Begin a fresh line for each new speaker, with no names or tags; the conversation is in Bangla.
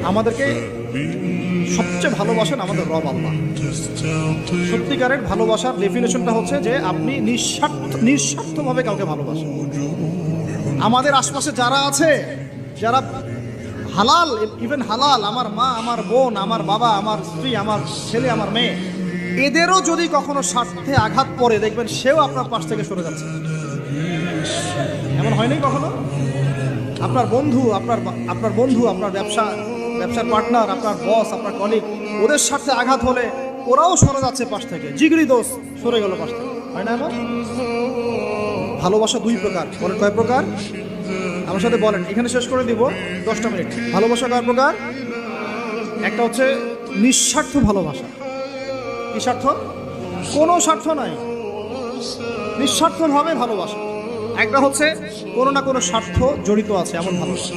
আমাদেরকে সবচেয়ে ভালোবাসেন আমাদের রব আল্লাহ। সত্যিকারের ভালোবাসার ডেফিনেশনটা হচ্ছে যে আপনি নিঃস্বার্থভাবে কাউকে ভালোবাসেন। আমাদের আশপাশে যারা আছে, যারা হালাল, ইভেন হালাল, আমার মা, আমার বোন, আমার বাবা, আমার স্ত্রী, আমার ছেলে, আমার মেয়ে, এদেরও যদি কখনো স্বার্থে আঘাত পড়ে, দেখবেন সেও আপনার পাশ থেকে সরে যাচ্ছে। এমন হয়নি কখনো? আপনার বন্ধু, আপনার ব্যবসার পার্টনার, আপনার বস, আপনার কলিগ, ওদের স্বার্থে আঘাত হলে ওরাও সরে যাচ্ছে পাশ থেকে। জিগরি দোষ সরে গেল পাশ থেকে, হয় না এমন? ভালোবাসা দুই প্রকার। বলেন কয় প্রকার? আমার সাথে বলেন, এখানে শেষ করে দিব 10টা মিনিট। ভালোবাসা কয় প্রকার? একটা হচ্ছে নিঃস্বার্থ ভালোবাসা। কি স্বার্থ? কোনো স্বার্থ নাই, নিঃস্বার্থভাবে ভালোবাসা। একটা হচ্ছে কোনো না কোনো স্বার্থ জড়িত আছে এমন ভালোবাসা।